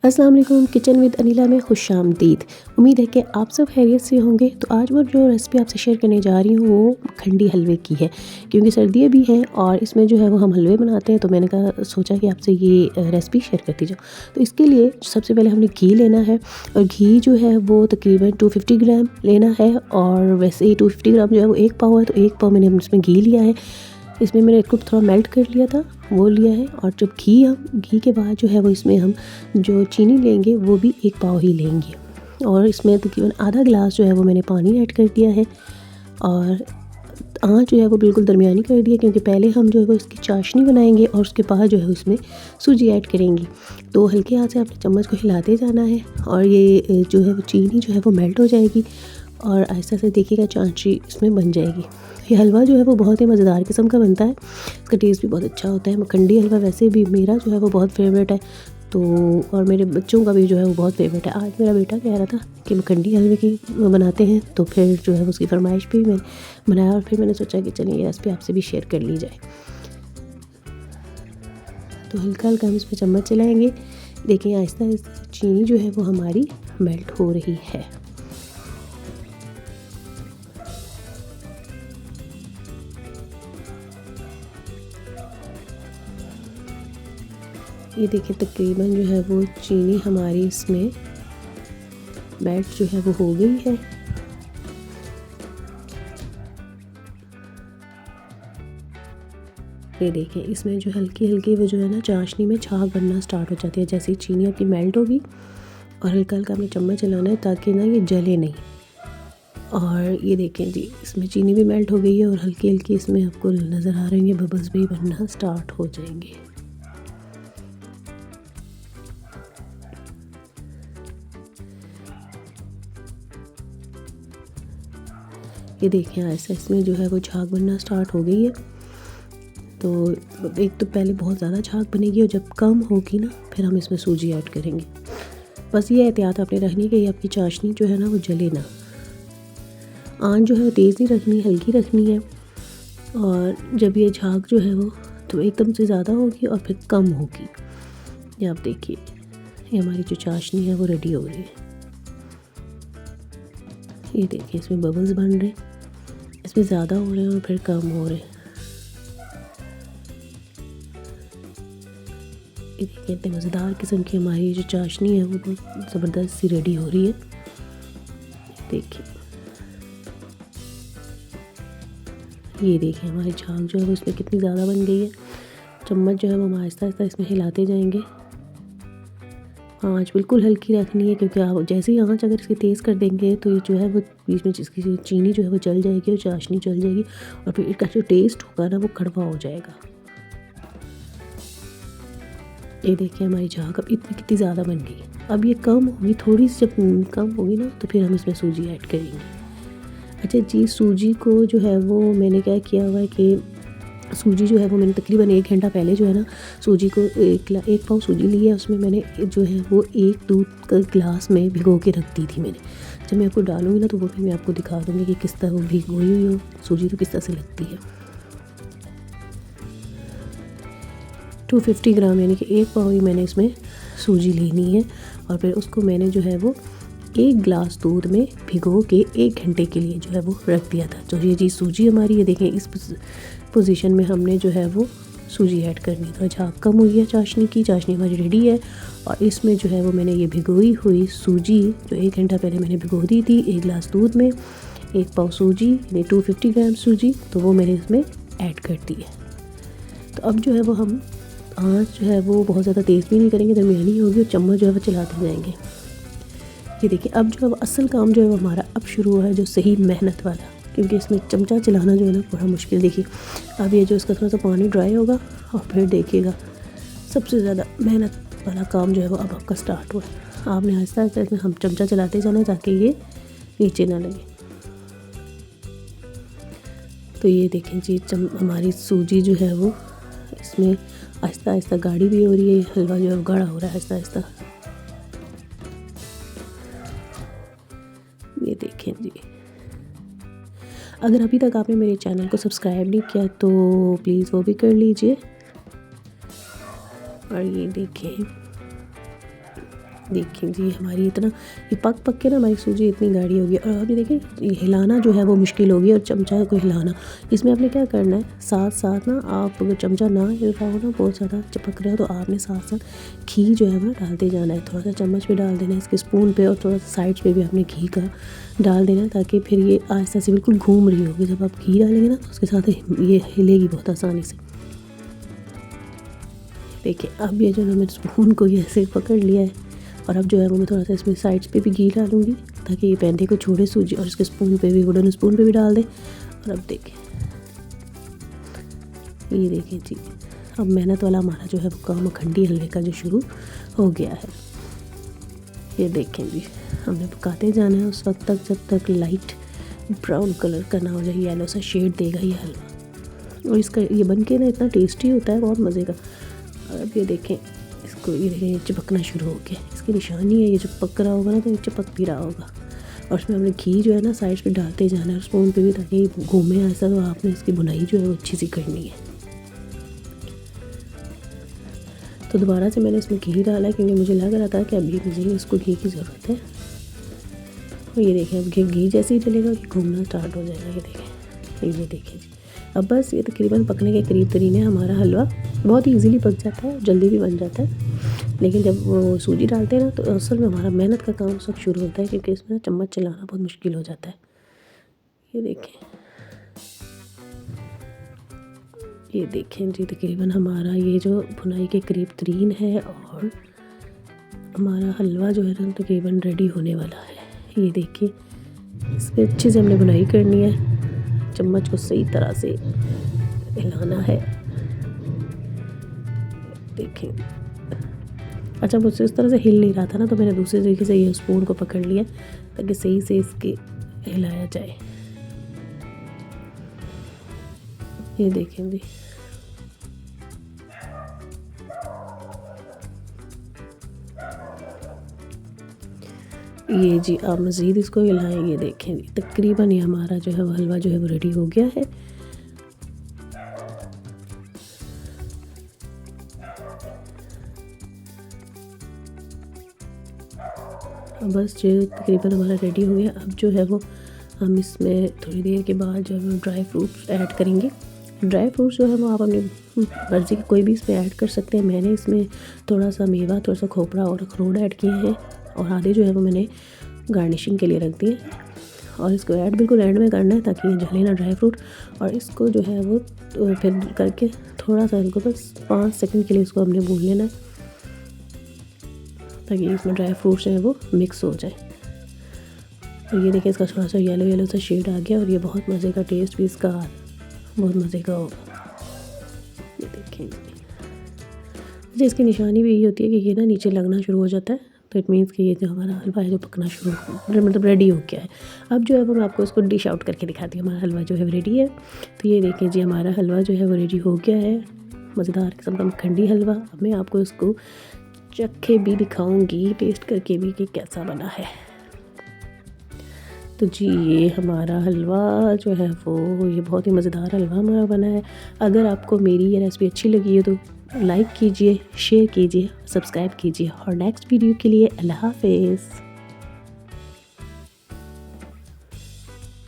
अस्सलाम वालेकुम। Kitchen with Anila में खुशामदीद। उम्मीद है कि आप सब खैरियत से होंगे। तो आज वो जो रेसिपी आपसे शेयर करने जा रही हूँ वो खंडी हलवे की है, क्योंकि सर्दियाँ भी हैं और इसमें जो है वो हम हलवे बनाते हैं। तो मैंने कहा सोचा कि आपसे ये रेसिपी शेयर करती जाऊँ। तो इसके लिए सबसे पहले हमने घी लेना है, और घी जो है वो तकरीबन 250 ग्राम लेना है। और वैसे ही 250 ग्राम जो है वो 1 पाव है, तो 1 पाव मैंने इसमें घी लिया है। इसमें मैंने इसको थोड़ा मेल्ट कर लिया था, वो लिया है। और जब घी के बाद जो है वो इसमें हम जो चीनी लेंगे वो भी 1 पाव ही लेंगे। और इसमें तकरीबन आधा गिलास जो है वो मैंने पानी ऐड कर दिया है। और आँच जो है वो बिल्कुल दरमियानी कर दिया, क्योंकि पहले हम जो है वो इसकी चाशनी बनाएंगे और उसके बाद जो है इसमें सूजी ऐड करेंगे। तो हल्के हाथ से आपने चम्मच को हिलाते जाना है, और ये जो है वो चीनी जो है वो मेल्ट हो जाएगी और आहिस्ता से देखिएगा चाशनी इसमें बन जाएगी। ये हलवा जो है वो बहुत ही मज़ेदार किस्म का बनता है, इसका टेस्ट भी बहुत अच्छा होता है। मखंडी हलवा वैसे भी मेरा जो है वो बहुत फेवरेट है, तो और मेरे बच्चों का भी जो है वो बहुत फेवरेट है। आज मेरा बेटा कह रहा था कि मखंडी हलवे की बनाते हैं, तो फिर जो है उसकी फरमाइश पे मैंने बनाया। और फिर मैंने सोचा कि चलिए ये रेसिपी आपसे भी शेयर कर ली जाए। तो हल्का हल्का हम इसमें चम्मच चलाएँगे। देखिए आहिस्ता आहिस्ता चीनी जो है वो हमारी मेल्ट हो रही है। ये देखिए तकरीबन जो है वो चीनी हमारी इसमें मेल्ट जो है वो हो गई है। ये देखिए इसमें जो हल्की हल्की वो जो है ना चाशनी में छाग बनना स्टार्ट हो जाती है। जैसे ही चीनी आपकी मेल्ट होगी और हल्का हल्का आपने चम्मच चलाना है ताकि ना ये जले नहीं। और ये देखें जी इसमें चीनी भी मेल्ट हो गई है, और हल्की हल्की इसमें आपको नज़र आ रहे हैं बबल्स भी बनना स्टार्ट हो जाएंगे। ये देखें ऐसा इसमें जो है वो झाग बनना स्टार्ट हो गई है। तो एक तो पहले बहुत ज़्यादा झाग बनेगी, और जब कम होगी ना फिर हम इसमें सूजी ऐड करेंगे। बस ये एहतियात आपने रखनी कि आपकी चाशनी जो है ना वो जले ना। आँच जो है वो तेज़ नहीं रखनी, हल्की रखनी है। और जब ये झाग जो है वो तो एकदम से ज़्यादा होगी और फिर कम होगी। ये आप देखिए ये हमारी जो चाशनी है वो रेडी हो रही है। ये देखिए इसमें बबल्स बन रहे हैं, इसमें ज़्यादा हो रहे हैं और फिर कम हो रहे हैं। ये देखिए इतने मज़ेदार किस्म की हमारी जो चाशनी है वो बहुत ज़बरदस्त सी रेडी हो रही है। देखिए ये देखिए हमारी झाग जो है वो इसमें कितनी ज़्यादा बन गई है। चम्मच जो है वो हम आहिस्ता आहिस्ता इसमें हिलाते जाएंगे। आँच बिल्कुल हल्की रखनी है, क्योंकि आप जैसे ही आँच अगर इसकी तेज़ कर देंगे तो ये जो है वो बीच में जिसकी चीनी जो है वो जल जाएगी और चाशनी जल जाएगी, और फिर इसका जो टेस्ट होगा ना वो कड़वा हो जाएगा। ये देखिए हमारी झाग अब इतनी कितनी ज़्यादा बन गई। अब ये कम होगी, थोड़ी सी जब कम होगी ना तो फिर हम इसमें सूजी ऐड करेंगे। अच्छा जी, सूजी को जो है वो मैंने क्या किया हुआ है कि सूजी जो है वो मैंने तकरीबन 1 घंटा पहले जो है ना सूजी को 1 पाव सूजी ली है। उसमें मैंने जो है वो 1 दूध का गिलास में भिगो के रख दी थी मैंने। जब मैं आपको डालूँगी ना तो वो भी मैं आपको दिखा दूँगी कि किस तरह वो भिगोई हुई हो सूजी तो किस तरह से लगती है। 250 ग्राम यानी कि 1 पाव ही मैंने इसमें सूजी लेनी है, और फिर उसको मैंने जो है वो 1 गिलास दूध में भिगो के 1 घंटे के लिए जो है वो रख दिया था। तो ये जी सूजी हमारी, ये देखें इस पोजीशन में हमने जो है वो सूजी ऐड करनी। तो झाग कम हुई है चाशनी की, चाशनी हमारी रेडी है। और इसमें जो है वो मैंने ये भिगोई हुई सूजी जो 1 घंटा पहले मैंने भिगो दी थी 1 गिलास दूध में, 1 पाव सूजी यानी 250 ग्राम सूजी, तो वो मैंने इसमें ऐड कर दी है। तो अब जो है वो हम आँच जो है वो बहुत ज़्यादा तेज़ भी नहीं करेंगे, दरमियानी होगी, और चम्मच जो है वो चलाते जाएंगे। ये देखिए अब जो है असल काम जो है वो हमारा अब शुरू हुआ है, जो सही मेहनत वाला, क्योंकि इसमें चमचा चलाना जो है ना बड़ा मुश्किल। देखिए अब ये जो इसका थोड़ा सा पानी ड्राई होगा, और फिर देखिएगा सबसे ज़्यादा मेहनत वाला काम जो है वो अब आपका स्टार्ट हुआ है। आपने आहिस्ता आहिस्ता इसमें हम चमचा चलाते जाना है ताकि ये नीचे ना लगे। तो ये देखें जी हमारी सूजी जो है वो इसमें आहिस्ता आहिस्ता गाढ़ी भी हो रही है। हलवा जो है वो गाढ़ा हो रहा है आहिस्ता आहिस्ता। ये देखें जी, अगर अभी तक आपने मेरे चैनल को सब्सक्राइब नहीं किया तो प्लीज़ वो भी कर लीजिए। और ये देखें देखिए जी हमारी इतना ये पक पक के ना हमारी सूजी इतनी गाढ़ी होगी। और अभी देखिए ये हिलाना जो है वो मुश्किल होगी, और चमचा को हिलाना। इसमें आपने क्या करना है, साथ साथ ना आप अगर चमचा ना हिल रहा हो ना, बहुत ज़्यादा चिपक रहा हो, तो आपने साथ साथ घी जो है वो डालते जाना है। थोड़ा सा चम्मच पे डाल देना है इसके स्पून पे, और थोड़ा सा साइड्स पे भी आपने घी का डाल देना है, ताकि फिर ये आहिस्ता से बिल्कुल घूम रही होगी। जब आप घी डालेंगे ना तो उसके साथ ये हिलेगी बहुत आसानी से। देखिए अब ये जो है मैंने स्पून को ये ऐसे पकड़ लिया है, और अब जो है वो मैं थोड़ा सा इसमें साइड्स पे भी घी डालूँगी, ताकि ये पैंधे को छोड़े सूजी, और इसके स्पून पे भी, वुडन स्पून पे भी डाल दें। और अब देखिए ये देखिए जी, अब मेहनत वाला हमारा जो है वो काम खंडी हलवे का जो शुरू हो गया है। ये देखें जी, हमने पकाते जाना है उस वक्त तक जब तक लाइट ब्राउन कलर का ना हो जाए, येलो सा शेड देगा ये हलवा। और इसका ये बन के ना इतना टेस्टी होता है, बहुत मज़े का। और अब ये देखें इसको, ये देखें चिपकना शुरू हो गया। इसकी निशानी है, ये जब पक रहा होगा ना तो ये चिपक भी रहा होगा। और इसमें हमने घी जो है ना साइड पे डालते जाना है, और स्पून पे भी, ताकि घूमे ऐसा। तो आपने इसकी बुनाई जो है वो अच्छी सी करनी है। तो दोबारा से मैंने इसमें घी डाला, क्योंकि मुझे लग रहा था कि अभी मुझे इसको घी की ज़रूरत है। और ये देखें अब घी जैसे ही डलेगा कि घूमना स्टार्ट हो जाएगा। ये देखें जी, अब बस ये तकरीबन पकने के करीब तरीन है हमारा हलवा। बहुत ही इजीली पक जाता है, जल्दी भी बन जाता है। लेकिन जब वो सूजी डालते हैं ना तो असल में हमारा मेहनत का काम सब शुरू होता है, क्योंकि इसमें चम्मच चलाना बहुत मुश्किल हो जाता है। ये देखें जी, तकरीबन हमारा ये जो भुनाई के करीब तरीन है, और हमारा हलवा जो है ना तकरीबन रेडी होने वाला है। ये देखिए इसमें अच्छे से हमने बुनाई करनी है, चम्मच को सही तरह से हिलाना है। देखें अच्छा, मुझसे इस तरह से हिल नहीं रहा था ना, तो मैंने दूसरे तरीके से ये स्पून को पकड़ लिया ताकि सही से इसके हिलाया जाए। ये देखें जी, ये जी आप मज़ीद इसको हिलाएं। ये देखें जी, तकरीबन ये हमारा जो है वो हलवा जो है वो रेडी हो गया है। बस जो तकरीबन हमारा रेडी हो गया। अब जो है वो हम इसमें थोड़ी देर के बाद जो है वो ड्राई फ्रूट्स ऐड करेंगे। ड्राई फ्रूट्स जो है वो आप अपनी मर्ज़ी के कोई भी इसमें ऐड कर सकते हैं। मैंने इसमें थोड़ा सा मेवा, थोड़ा सा खोपरा और अखरोट ऐड किए हैं, और आधे जो है वो मैंने गार्निशिंग के लिए रख दिए। और इसको ऐड बिल्कुल एंड में करना है ताकि ये जले ना ड्राई फ्रूट। और इसको जो है वो फिर करके थोड़ा सा इनको बस 5 सेकंड के लिए इसको हमने भून लेना है, ताकि इसमें ड्राई फ्रूट्स हैं वो मिक्स हो जाए। और ये देखिए इसका थोड़ा सा येलो येलो सा शेड आ गया, और ये बहुत मज़े का, टेस्ट भी इसका बहुत मज़े का होगा। ये देखें जी, इसकी निशानी भी यही होती है कि ये ना नीचे लगना शुरू हो जाता है, तो इट मीन्स कि ये जो हमारा हलवा है जो पकना शुरू मतलब रेडी हो गया है। अब जो है वो मैं आपको इसको डिश आउट करके दिखाती हूँ। हमारा हलवा जो है रेडी है। तो ये देखें जी, हमारा हलवा जो है वो रेडी हो गया है, मज़ेदार किस्म का मखंडी हलवा। अब मैं आपको इसको चखे भी दिखाऊंगी, टेस्ट करके भी कि कैसा बना है। तो जी ये हमारा हलवा जो है वो ये बहुत ही मज़ेदार हलवा हमारा बना है। अगर आपको मेरी ये रेसिपी अच्छी लगी है तो लाइक कीजिए, शेयर कीजिए, सब्सक्राइब कीजिए, और नेक्स्ट वीडियो के लिए अल्लाह हाफ़िज़।